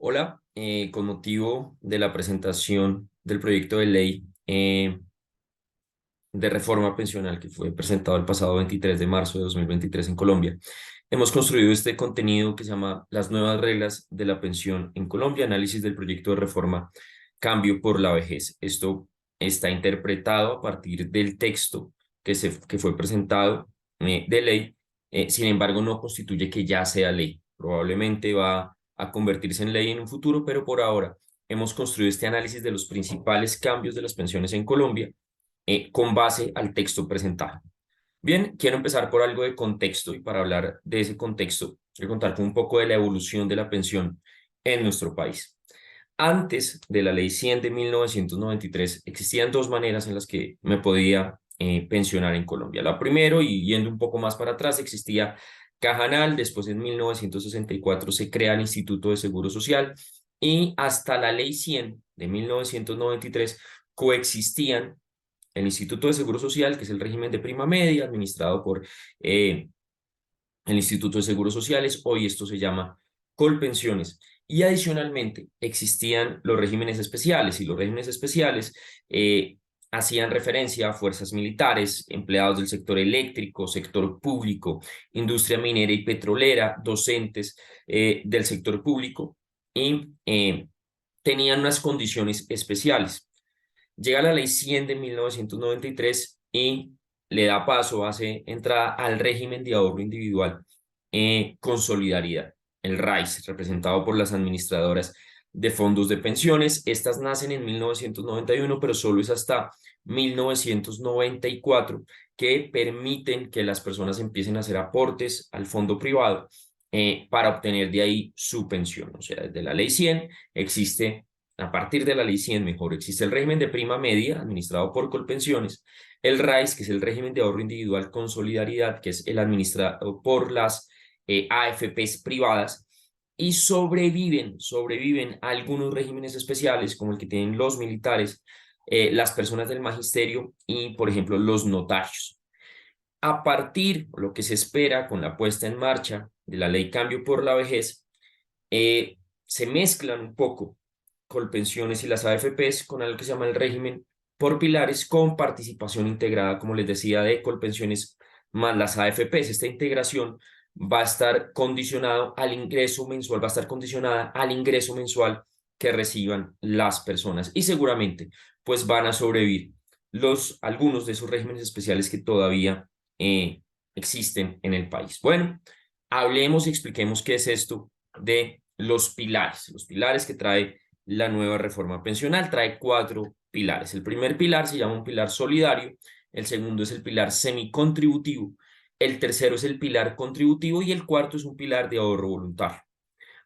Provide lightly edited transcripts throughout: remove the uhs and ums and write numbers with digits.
Hola, con motivo de la presentación del proyecto de ley de reforma pensional que fue presentado el pasado 23 de marzo de 2023 en Colombia, hemos construido este contenido que se llama Las nuevas reglas de la pensión en Colombia, análisis del proyecto de reforma Cambio por la vejez. Esto está interpretado a partir del texto que fue presentado de ley. Sin embargo, no constituye que ya sea ley. Probablemente va a convertirse en ley en un futuro, pero por ahora hemos construido este análisis de los principales cambios de las pensiones en Colombia con base al texto presentado. Bien, quiero empezar por algo de contexto y para hablar de ese contexto, quiero contar con un poco de la evolución de la pensión en nuestro país. Antes de la Ley 100 de 1993, existían dos maneras en las que me podía pensionar en Colombia. La primera, y yendo un poco más para atrás, existía Cajanal, después en 1964 se crea el Instituto de Seguro Social y hasta la Ley 100 de 1993 coexistían el Instituto de Seguro Social, que es el régimen de prima media, administrado por el Instituto de Seguros Sociales, hoy esto se llama Colpensiones. Y adicionalmente existían los regímenes especiales, y los regímenes especiales hacían referencia a fuerzas militares, empleados del sector eléctrico, sector público, industria minera y petrolera, docentes del sector público, y tenían unas condiciones especiales. Llega la Ley 100 de 1993 y le da paso, hace entrada al régimen de ahorro individual con solidaridad, el RAIS, representado por las administradoras de fondos de pensiones. Estas nacen en 1991, pero solo es hasta 1994 que permiten que las personas empiecen a hacer aportes al fondo privado para obtener de ahí su pensión. O sea, desde la Ley 100 existe a partir de la Ley 100, mejor, existe el régimen de prima media administrado por Colpensiones, el RAIS, que es el régimen de ahorro individual con solidaridad, que es el administrado por las AFPs privadas, y sobreviven algunos regímenes especiales, como el que tienen los militares, las personas del magisterio y, por ejemplo, los notarios. A partir de lo que se espera con la puesta en marcha de la ley Cambio por la Vejez, se mezclan un poco Colpensiones y las AFPs con algo que se llama el régimen por pilares con participación integrada, como les decía, de Colpensiones más las AFPs. Esta integración va a estar condicionado al ingreso mensual, va a estar condicionada al ingreso mensual que reciban las personas y seguramente pues van a sobrevivir algunos de esos regímenes especiales que todavía existen en el país. Bueno, hablemos y expliquemos qué es esto de los pilares que trae la nueva reforma pensional. Trae cuatro pilares. El primer pilar se llama un pilar solidario, el segundo es el pilar semicontributivo, el tercero es el pilar contributivo y el cuarto es un pilar de ahorro voluntario.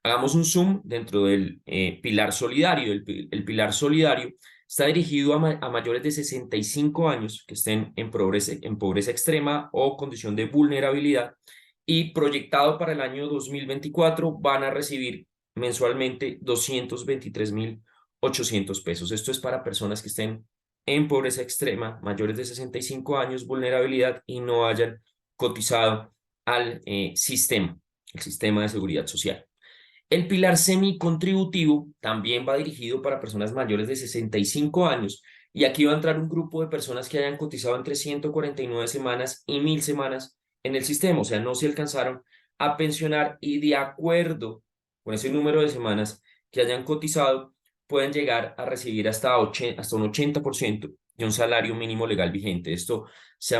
Hagamos un zoom dentro del pilar solidario. El pilar solidario está dirigido a mayores de 65 años que estén en pobreza extrema o condición de vulnerabilidad y proyectado para el año 2024 van a recibir mensualmente 223.800 pesos. Esto es para personas que estén en pobreza extrema, mayores de 65 años, vulnerabilidad y no hayan cotizado al el sistema de seguridad social. El pilar semicontributivo también va dirigido para personas mayores de 65 años y aquí va a entrar un grupo de personas que hayan cotizado entre 149 semanas y 1000 semanas en el sistema, o sea, no se alcanzaron a pensionar y de acuerdo con ese número de semanas que hayan cotizado, pueden llegar a recibir hasta un 80% de un salario mínimo legal vigente. Esto se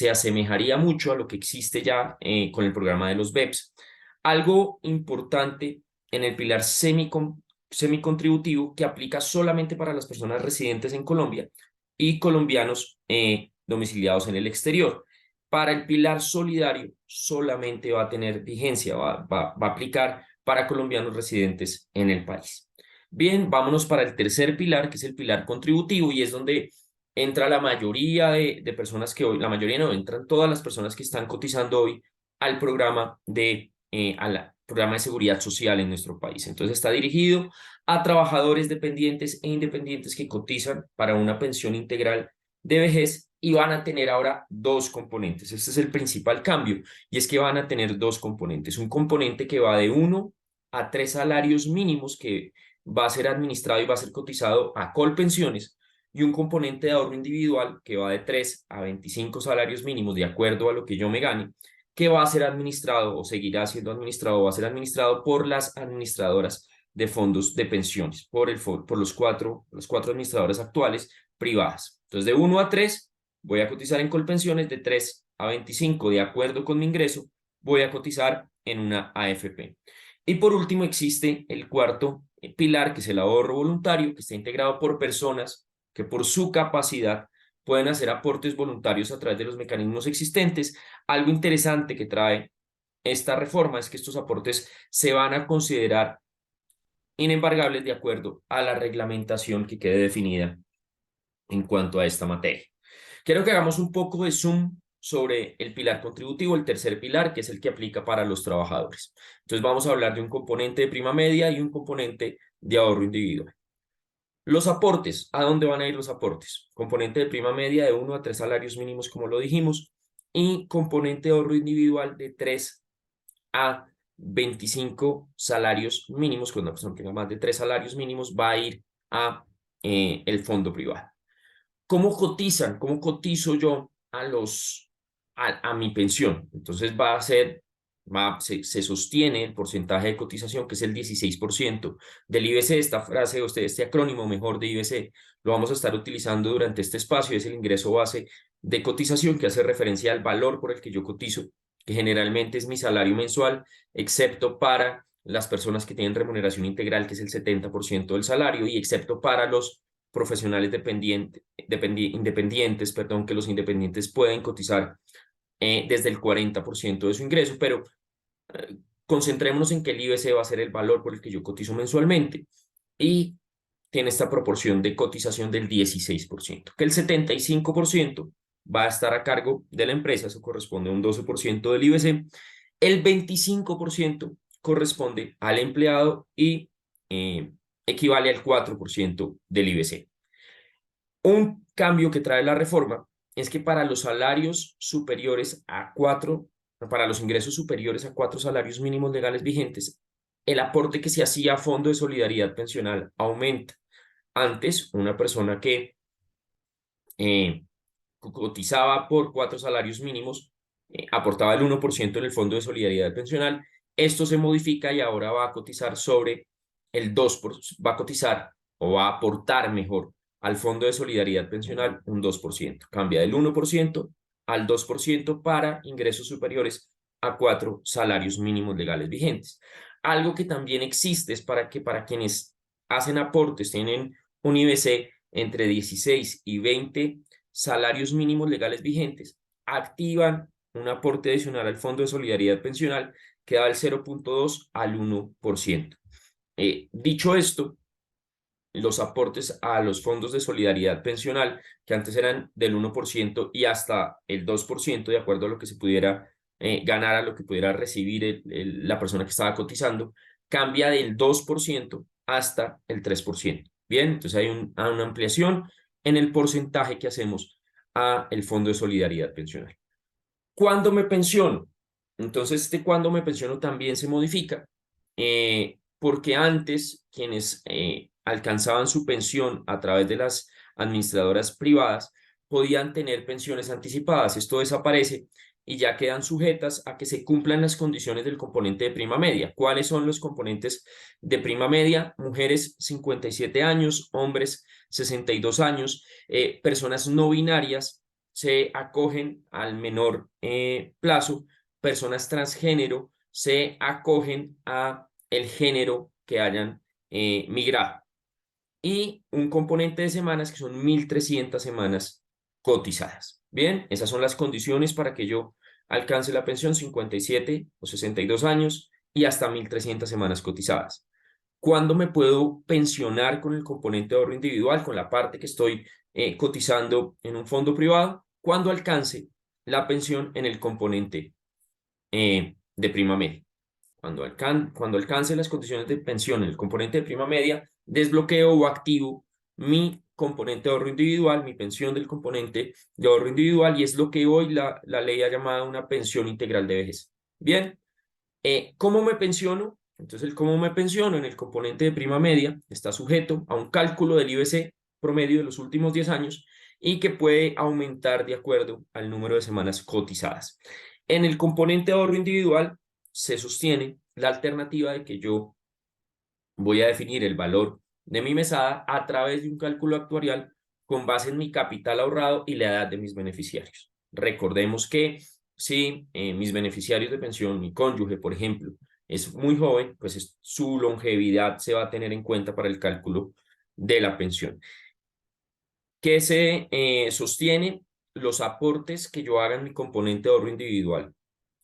asemejaría mucho a lo que existe ya con el programa de los BEPS. Algo importante en el pilar semicontributivo que aplica solamente para las personas residentes en Colombia y colombianos domiciliados en el exterior. Para el pilar solidario solamente va a tener vigencia, va a aplicar para colombianos residentes en el país. Bien, vámonos para el tercer pilar, que es el pilar contributivo, y es donde entra la mayoría de personas que hoy, la mayoría no, entran todas las personas que están cotizando hoy al programa al programa de seguridad social en nuestro país. Entonces está dirigido a trabajadores dependientes e independientes que cotizan para una pensión integral de vejez y van a tener ahora dos componentes. Este es el principal cambio y es que van a tener dos componentes. Un componente que va de 1 a 3 salarios mínimos que va a ser administrado y va a ser cotizado a Colpensiones, y un componente de ahorro individual que va de 3 a 25 salarios mínimos de acuerdo a lo que yo me gane, que va a ser administrado o seguirá siendo administrado o va a ser administrado por las administradoras de fondos de pensiones, por los cuatro administradores actuales privadas. Entonces, de 1 a 3 voy a cotizar en Colpensiones, de 3 a 25 de acuerdo con mi ingreso, voy a cotizar en una AFP. Y por último existe el cuarto pilar, que es el ahorro voluntario, que está integrado por personas que por su capacidad pueden hacer aportes voluntarios a través de los mecanismos existentes. Algo interesante que trae esta reforma es que estos aportes se van a considerar inembargables de acuerdo a la reglamentación que quede definida en cuanto a esta materia. Quiero que hagamos un poco de zoom sobre el pilar contributivo, el tercer pilar, que es el que aplica para los trabajadores. Entonces vamos a hablar de un componente de prima media y un componente de ahorro individual. Los aportes, ¿a dónde van a ir los aportes? Componente de prima media de 1 a 3 salarios mínimos, como lo dijimos, y componente de ahorro individual de 3 a 25 salarios mínimos. Cuando una persona tenga más de 3 salarios mínimos, va a ir a el fondo privado. ¿Cómo cotizan? ¿Cómo cotizo yo a mi pensión? Entonces se sostiene el porcentaje de cotización, que es el 16% del IBC. Esta frase, este acrónimo mejor de IBC, lo vamos a estar utilizando durante este espacio. Es el ingreso base de cotización, que hace referencia al valor por el que yo cotizo, que generalmente es mi salario mensual, excepto para las personas que tienen remuneración integral, que es el 70% del salario, y excepto para los profesionales independientes, que los independientes pueden cotizar desde el 40% de su ingreso, pero concentrémonos en que el IBC va a ser el valor por el que yo cotizo mensualmente, y tiene esta proporción de cotización del 16%, que el 75% va a estar a cargo de la empresa. Eso corresponde a un 12% del IBC, el 25% corresponde al empleado y equivale al 4% del IBC. Un cambio que trae la reforma es que para los salarios superiores a 4, para los ingresos superiores a 4 salarios mínimos legales vigentes, el aporte que se hacía a Fondo de Solidaridad Pensional aumenta. Antes, una persona que cotizaba por 4 salarios mínimos aportaba el 1% en el Fondo de Solidaridad Pensional. Esto se modifica y ahora va a cotizar sobre el 2%, va a cotizar o va a aportar mejor al Fondo de Solidaridad Pensional un 2%. Cambia del 1% al 2% para ingresos superiores a 4 salarios mínimos legales vigentes. Algo que también existe es para quienes hacen aportes, tienen un IBC entre 16 y 20 salarios mínimos legales vigentes, activan un aporte adicional al Fondo de Solidaridad Pensional que da del 0.2 al 1%. Dicho esto, los aportes a los fondos de solidaridad pensional, que antes eran del 1% y hasta el 2%, de acuerdo a lo que se pudiera ganar, a lo que pudiera recibir la persona que estaba cotizando, cambia del 2% hasta el 3%. Bien, entonces hay una ampliación en el porcentaje que hacemos a el Fondo de Solidaridad Pensional. ¿Cuándo me pensiono? Entonces, cuándo me pensiono también se modifica, porque antes quienes alcanzaban su pensión a través de las administradoras privadas podían tener pensiones anticipadas. Esto desaparece y ya quedan sujetas a que se cumplan las condiciones del componente de prima media. ¿Cuáles son los componentes de prima media? Mujeres 57 años, hombres 62 años, personas no binarias se acogen al menor plazo, personas transgénero se acogen a el género que hayan migrado, y un componente de semanas que son 1.300 semanas cotizadas. Bien, esas son las condiciones para que yo alcance la pensión: 57 o 62 años y hasta 1.300 semanas cotizadas. ¿Cuándo me puedo pensionar con el componente de ahorro individual, con la parte que estoy cotizando en un fondo privado? Cuando alcance la pensión en el componente de prima media. Cuando alcance las condiciones de pensión en el componente de prima media, desbloqueo o activo mi componente de ahorro individual, mi pensión del componente de ahorro individual, y es lo que hoy la ley ha llamado una pensión integral de vejez. Bien, ¿cómo me pensiono? Entonces, el cómo me pensiono en el componente de prima media está sujeto a un cálculo del IBC promedio de los últimos 10 años y que puede aumentar de acuerdo al número de semanas cotizadas. En el componente de ahorro individual se sostiene la alternativa de que yo voy a definir el valor de mi mesada a través de un cálculo actuarial con base en mi capital ahorrado y la edad de mis beneficiarios. Recordemos que si mis beneficiarios de pensión, mi cónyuge, por ejemplo, es muy joven, pues su longevidad se va a tener en cuenta para el cálculo de la pensión. ¿Qué se sostiene? Los aportes que yo haga en mi componente de ahorro individual.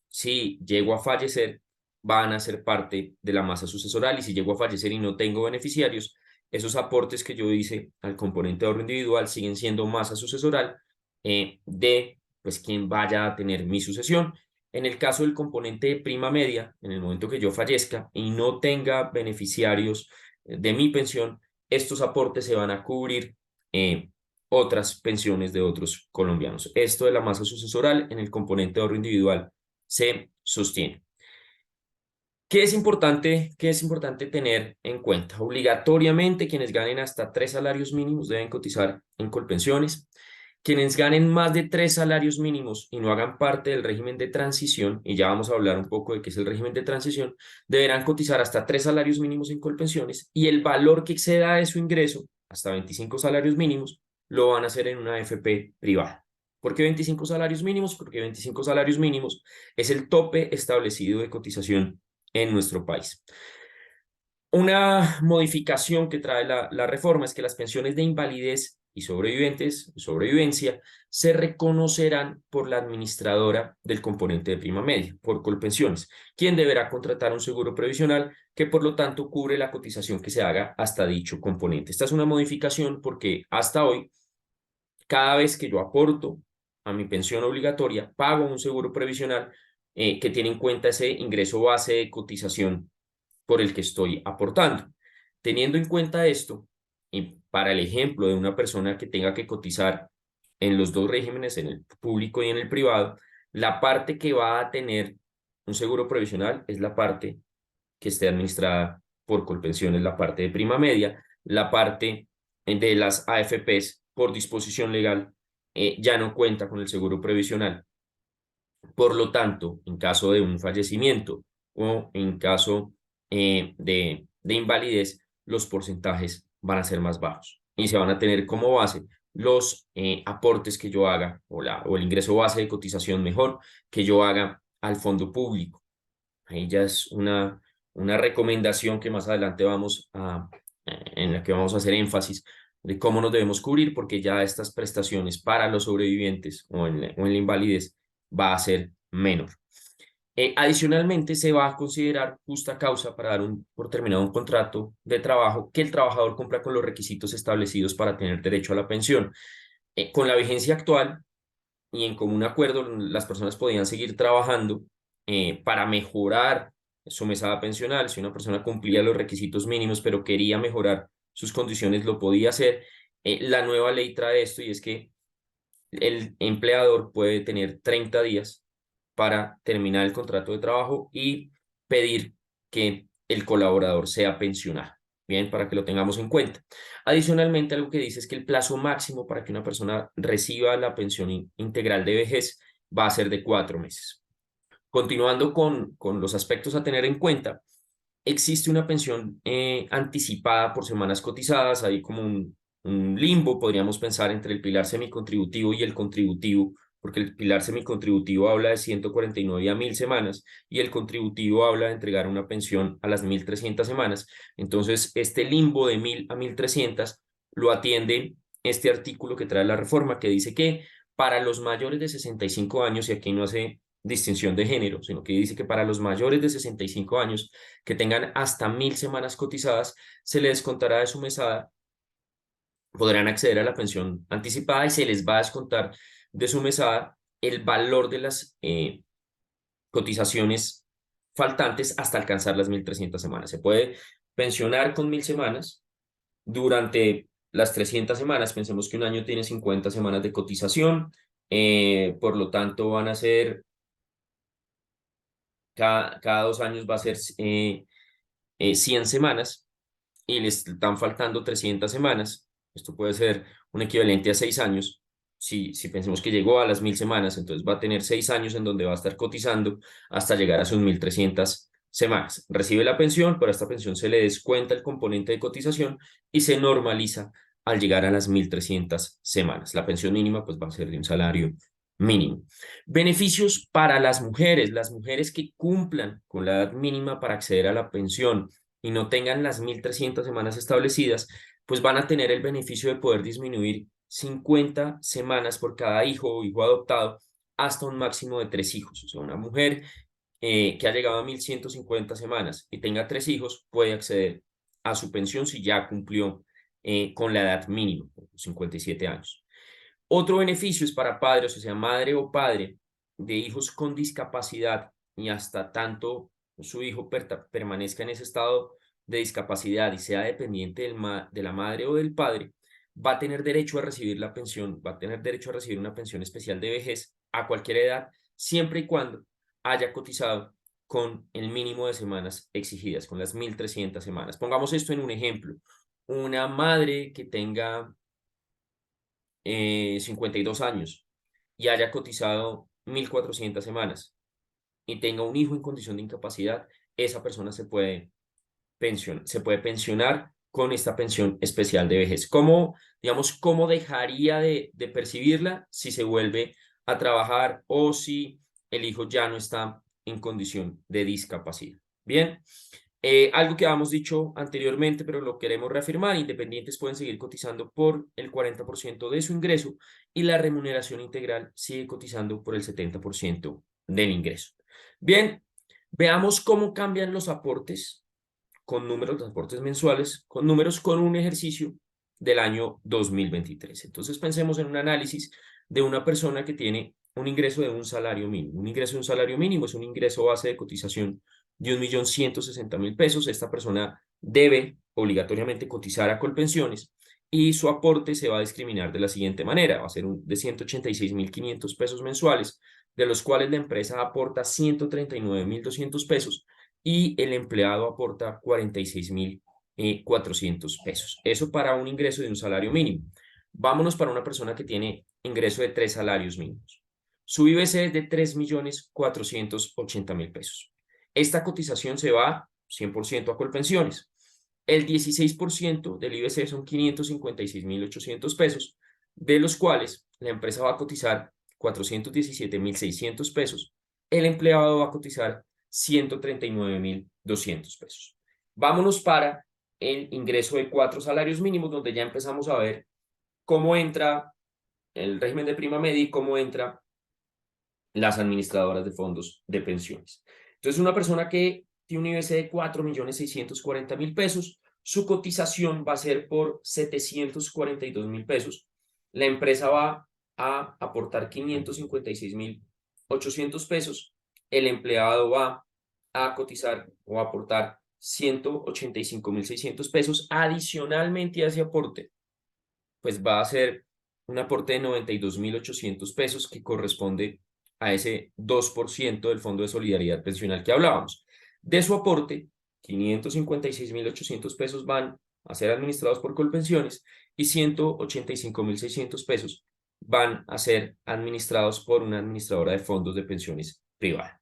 Si llego a fallecer, van a ser parte de la masa sucesoral y si llego a fallecer y no tengo beneficiarios, esos aportes que yo hice al componente de ahorro individual siguen siendo masa sucesoral de pues quien vaya a tener mi sucesión. En el caso del componente de prima media, en el momento que yo fallezca y no tenga beneficiarios de mi pensión, estos aportes se van a cubrir eh, otras pensiones de otros colombianos. Esto de la masa sucesoral en el componente de ahorro individual se sostiene. Qué es importante tener en cuenta? Obligatoriamente, quienes ganen hasta 3 salarios mínimos deben cotizar en Colpensiones. Quienes ganen más de 3 salarios mínimos y no hagan parte del régimen de transición, y ya vamos a hablar un poco de qué es el régimen de transición, deberán cotizar hasta 3 salarios mínimos en Colpensiones y el valor que exceda de su ingreso, hasta 25 salarios mínimos, lo van a hacer en una AFP privada. ¿Por qué 25 salarios mínimos? Porque 25 salarios mínimos es el tope establecido de cotización en nuestro país. Una modificación que trae la reforma es que las pensiones de invalidez y sobrevivencia, se reconocerán por la administradora del componente de prima media, por Colpensiones, quien deberá contratar un seguro previsional que por lo tanto cubre la cotización que se haga hasta dicho componente. Esta es una modificación porque hasta hoy, cada vez que yo aporto a mi pensión obligatoria, pago un seguro previsional que tiene en cuenta ese ingreso base de cotización por el que estoy aportando. Teniendo en cuenta esto, y para el ejemplo de una persona que tenga que cotizar en los dos regímenes, en el público y en el privado, la parte que va a tener un seguro provisional es la parte que esté administrada por Colpensiones, la parte de prima media, la parte de las AFPs por disposición legal ya no cuenta con el seguro previsional. Por lo tanto, en caso de un fallecimiento o en caso de invalidez, los porcentajes van a ser más bajos y se van a tener como base los aportes que yo haga o el ingreso base de cotización mejor que yo haga al fondo público. Ahí ya es una recomendación que más adelante en la que vamos a hacer énfasis de cómo nos debemos cubrir, porque ya estas prestaciones para los sobrevivientes o en la invalidez va a ser menor. Adicionalmente, se va a considerar justa causa para dar por terminado un contrato de trabajo que el trabajador cumpla con los requisitos establecidos para tener derecho a la pensión. Con la vigencia actual y en común acuerdo, las personas podían seguir trabajando para mejorar su mesada pensional. Si una persona cumplía los requisitos mínimos, pero quería mejorar sus condiciones, lo podía hacer. La nueva ley trae esto y es que el empleador puede tener 30 días para terminar el contrato de trabajo y pedir que el colaborador sea pensionado. Bien, para que lo tengamos en cuenta. Adicionalmente, algo que dice es que el plazo máximo para que una persona reciba la pensión integral de vejez va a ser de 4 meses. Continuando con los aspectos a tener en cuenta, existe una pensión anticipada por semanas cotizadas, hay como un limbo, podríamos pensar, entre el pilar semicontributivo y el contributivo, porque el pilar semicontributivo habla de 149 a 1000 semanas y el contributivo habla de entregar una pensión a las 1300 semanas. Entonces, este limbo de 1000 a 1300 lo atiende este artículo que trae la reforma que dice que para los mayores de 65 años, y aquí no hace distinción de género, sino que dice que para los mayores de 65 años que tengan hasta 1000 semanas cotizadas, se les descontará de su mesada, podrán acceder a la pensión anticipada y se les va a descontar de su mesada el valor de las cotizaciones faltantes hasta alcanzar las 1300 semanas. Se puede pensionar con 1000 semanas durante las 300 semanas. Pensemos que un año tiene 50 semanas de cotización, por lo tanto van a ser cada 2 años va a ser 100 semanas y le están faltando 300 semanas, esto puede ser un equivalente a 6 años. Si pensemos que llegó a las 1000 semanas, entonces va a tener 6 años en donde va a estar cotizando hasta llegar a sus 1300 semanas. Recibe la pensión, pero a esta pensión se le descuenta el componente de cotización y se normaliza al llegar a las 1300 semanas. La pensión mínima pues va a ser de un salario mínimo. Beneficios para las mujeres que cumplan con la edad mínima para acceder a la pensión y no tengan las 1300 semanas establecidas, pues van a tener el beneficio de poder disminuir 50 semanas por cada hijo o hijo adoptado hasta un máximo de 3 hijos. O sea, una mujer que ha llegado a 1150 semanas y tenga 3 hijos puede acceder a su pensión si ya cumplió con la edad mínima, 57 años. Otro beneficio es para padres, o sea, madre o padre de hijos con discapacidad y hasta tanto su hijo permanezca en ese estado de discapacidad y sea dependiente de la madre o del padre, va a tener derecho a recibir la pensión, va a tener derecho a recibir una pensión especial de vejez a cualquier edad, siempre y cuando haya cotizado con el mínimo de semanas exigidas, con las 1300 semanas. Pongamos esto en un ejemplo. Una madre que tenga 52 años y haya cotizado 1400 semanas y tenga un hijo en condición de incapacidad, esa persona se puede pensionar con esta pensión especial de vejez. ¿Cómo, digamos, cómo dejaría de percibirla si se vuelve a trabajar o si el hijo ya no está en condición de discapacidad? Bien, algo que habíamos dicho anteriormente, pero lo queremos reafirmar, independientes pueden seguir cotizando por el 40% de su ingreso y la remuneración integral sigue cotizando por el 70% del ingreso. Bien, veamos cómo cambian los aportes con números, los aportes mensuales, con números con un ejercicio del año 2023. Entonces pensemos en un análisis de una persona que tiene un ingreso de un salario mínimo. Un ingreso de un salario mínimo es un ingreso base de cotización de 1.160.000 pesos. Esta persona debe obligatoriamente cotizar a Colpensiones y su aporte se va a discriminar de la siguiente manera. Va a ser de 186.500 pesos mensuales, de los cuales la empresa aporta 139.200 pesos y el empleado aporta 46.400 pesos. Eso para un ingreso de un salario mínimo. Vámonos para una persona que tiene ingreso de 3 salarios mínimos. Su IBC es de 3.480.000 pesos. Esta cotización se va 100% a Colpensiones. El 16% del IBC son 556.800 pesos, de los cuales la empresa va a cotizar 417.600 pesos. El empleado va a cotizar 139.200 pesos. Vámonos para el ingreso de 4 salarios mínimos, donde ya empezamos a ver cómo entra el régimen de prima media y cómo entra las administradoras de fondos de pensiones. Entonces, una persona que tiene un IBC de 4.640.000 pesos, su cotización va a ser por 742.000 pesos. La empresa va a aportar 556.800 pesos. El empleado va a cotizar o a aportar 185.600 pesos. Adicionalmente a ese aporte, pues va a ser un aporte de 92.800 pesos que corresponde a ese 2% del Fondo de Solidaridad Pensional que hablábamos. De su aporte, 556.800 pesos van a ser administrados por Colpensiones y 185.600 pesos van a ser administrados por una administradora de fondos de pensiones privada.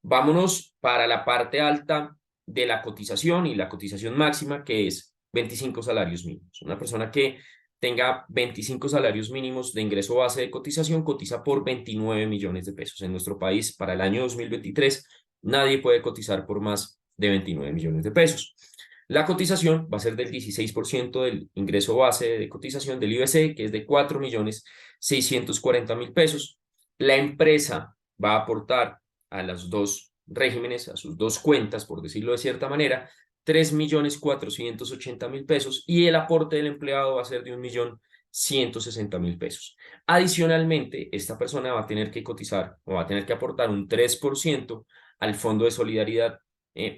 Vámonos para la parte alta de la cotización y la cotización máxima, que es 25 salarios mínimos. Una persona que tenga 25 salarios mínimos de ingreso base de cotización cotiza por 29 millones de pesos. En nuestro país, para el año 2023, nadie puede cotizar por más de 29 millones de pesos. La cotización va a ser del 16% del ingreso base de cotización del IBC, que es de 4.640.000 pesos. La empresa va a aportar a los dos regímenes, a sus dos cuentas, por decirlo de cierta manera, 3.480.000 pesos y el aporte del empleado va a ser de 1.160.000 pesos. Adicionalmente, esta persona va a tener que cotizar o va a tener que aportar un 3% al Fondo de Solidaridad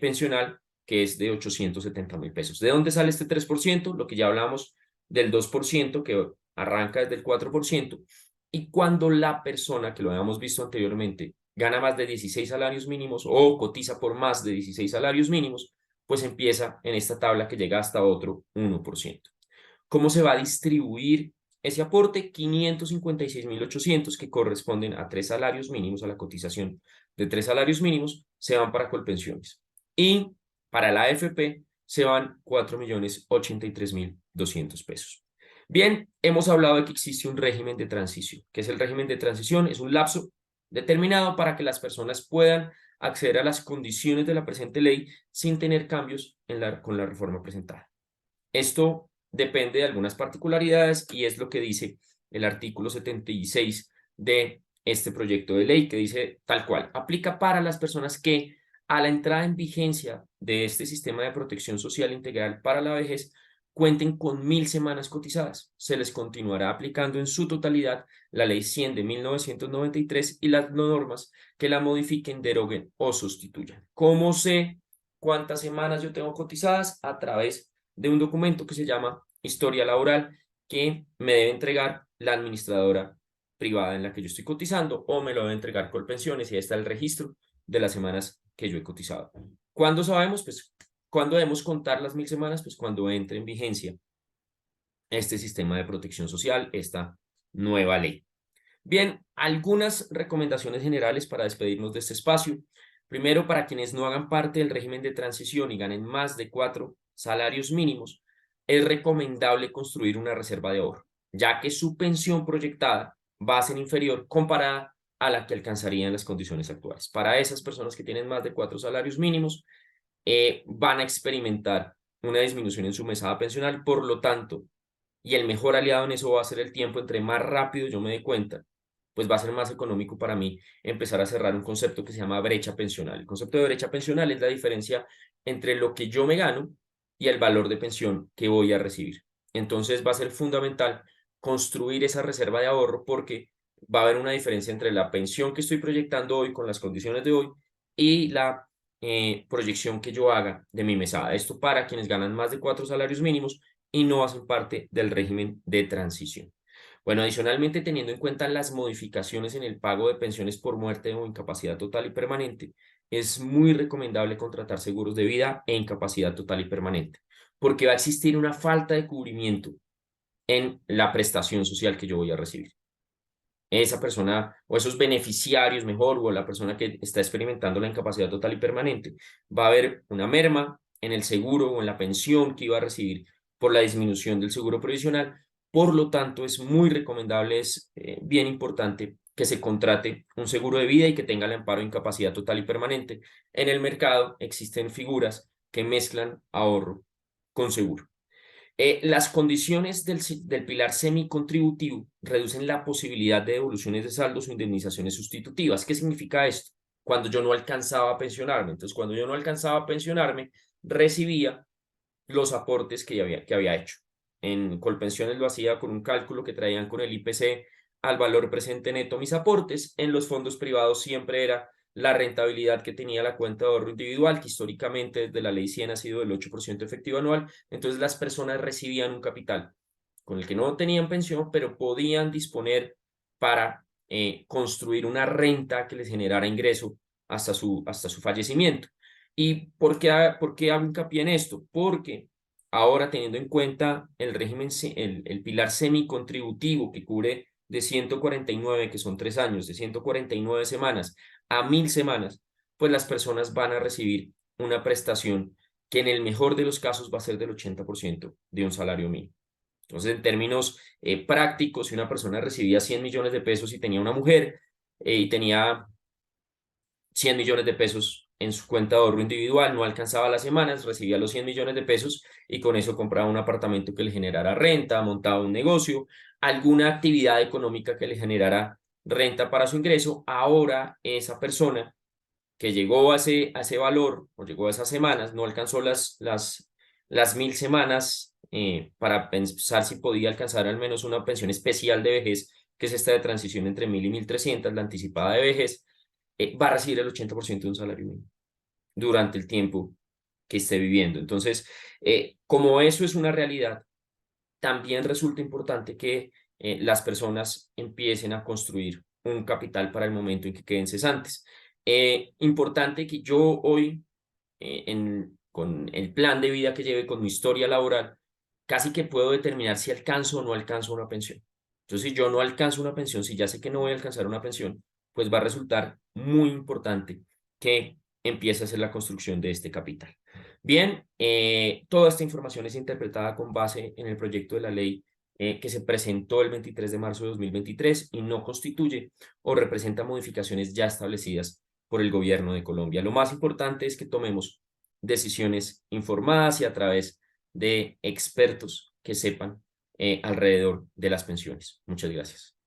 Pensional, que es de 870.000 pesos. ¿De dónde sale este 3%? Lo que ya hablamos del 2%, que arranca desde el 4%. Y cuando la persona, que lo habíamos visto anteriormente, gana más de 16 salarios mínimos o cotiza por más de 16 salarios mínimos, pues empieza en esta tabla que llega hasta otro 1%. ¿Cómo se va a distribuir ese aporte? 556.800 que corresponden a 3 salarios mínimos, a la cotización de 3 salarios mínimos, se van para Colpensiones. Y para la AFP se van 4.083.200 pesos. Bien, hemos hablado de que existe un régimen de transición. ¿Qué es el régimen de transición? Es un lapso determinado para que las personas puedan acceder a las condiciones de la presente ley sin tener cambios con la reforma presentada. Esto depende de algunas particularidades y es lo que dice el artículo 76 de este proyecto de ley, que dice tal cual: aplica para las personas que a la entrada en vigencia de este sistema de protección social integral para la vejez cuenten con 1.000 semanas cotizadas. Se les continuará aplicando en su totalidad la Ley 100 de 1993 y las normas que la modifiquen, deroguen o sustituyan. ¿Cómo sé cuántas semanas yo tengo cotizadas? A través de un documento que se llama historia laboral, que me debe entregar la administradora privada en la que yo estoy cotizando, o me lo debe entregar Colpensiones, y ahí está el registro de las semanas que yo he cotizado. ¿Cuándo sabemos? Pues, ¿cuándo debemos contar las 1.000 semanas? Pues cuando entre en vigencia este sistema de protección social, esta nueva ley. Bien, algunas recomendaciones generales para despedirnos de este espacio. Primero, para quienes no hagan parte del régimen de transición y ganen más de 4 salarios mínimos, es recomendable construir una reserva de ahorro, ya que su pensión proyectada va a ser inferior comparada a la que alcanzaría en las condiciones actuales. Para esas personas que tienen más de 4 salarios mínimos, van a experimentar una disminución en su mesada pensional. Por lo tanto, y el mejor aliado en eso va a ser el tiempo. Entre más rápido yo me dé cuenta, pues va a ser más económico para mí empezar a cerrar un concepto que se llama brecha pensional. El concepto de brecha pensional es la diferencia entre lo que yo me gano y el valor de pensión que voy a recibir. Entonces va a ser fundamental construir esa reserva de ahorro, porque va a haber una diferencia entre la pensión que estoy proyectando hoy con las condiciones de hoy y la proyección que yo haga de mi mesada. Esto para quienes ganan más de 4 salarios mínimos y no hacen parte del régimen de transición. Bueno, adicionalmente, teniendo en cuenta las modificaciones en el pago de pensiones por muerte o incapacidad total y permanente, es muy recomendable contratar seguros de vida e incapacidad total y permanente, porque va a existir una falta de cubrimiento en la prestación social que yo voy a recibir. Esa persona o esos beneficiarios, mejor, o la persona que está experimentando la incapacidad total y permanente, va a haber una merma en el seguro o en la pensión que iba a recibir por la disminución del seguro provisional. Por lo tanto, es muy recomendable, es bien importante que se contrate un seguro de vida y que tenga el amparo de incapacidad total y permanente. En el mercado existen figuras que mezclan ahorro con seguro. Las condiciones del pilar semicontributivo reducen la posibilidad de devoluciones de saldos o indemnizaciones sustitutivas. ¿Qué significa esto? Cuando yo no alcanzaba a pensionarme. Entonces, cuando yo no alcanzaba a pensionarme, recibía los aportes que había hecho. En Colpensiones lo hacía con un cálculo que traían con el IPC al valor presente neto mis aportes. En los fondos privados siempre era la rentabilidad que tenía la cuenta de ahorro individual, que históricamente desde la ley 100 ha sido del 8% efectivo anual. Entonces las personas recibían un capital con el que no tenían pensión, pero podían disponer para construir una renta que les generara ingreso hasta su fallecimiento. ¿Y por qué hago hincapié en esto? Porque ahora, teniendo en cuenta el régimen, el pilar semicontributivo que cubre de 149, que son 3 años, de 149 semanas a 1.000 semanas, pues las personas van a recibir una prestación que en el mejor de los casos va a ser del 80% de un salario mínimo. Entonces, en términos prácticos, si una persona recibía 100 millones de pesos y tenía una mujer y tenía 100 millones de pesos en su cuenta de ahorro individual, no alcanzaba las semanas, recibía los 100 millones de pesos y con eso compraba un apartamento que le generara renta, montaba un negocio, alguna actividad económica que le generara renta para su ingreso. Ahora esa persona que llegó a ese valor o llegó a esas semanas, no alcanzó las 1.000 semanas para pensar si podía alcanzar al menos una pensión especial de vejez, que es esta de transición entre 1.000 y 1.300, la anticipada de vejez. Va a recibir el 80% de un salario mínimo durante el tiempo que esté viviendo. Entonces, como eso es una realidad, también resulta importante que las personas empiecen a construir un capital para el momento en que queden cesantes. Importante que yo hoy, en con el plan de vida que lleve, con mi historia laboral, casi que puedo determinar si alcanzo o no alcanzo una pensión. Entonces, si yo no alcanzo una pensión, si ya sé que no voy a alcanzar una pensión, pues va a resultar muy importante que empiece a hacer la construcción de este capital. Bien, toda esta información es interpretada con base en el proyecto de la ley que se presentó el 23 de marzo de 2023 y no constituye o representa modificaciones ya establecidas por el gobierno de Colombia. Lo más importante es que tomemos decisiones informadas y a través de expertos que sepan alrededor de las pensiones. Muchas gracias.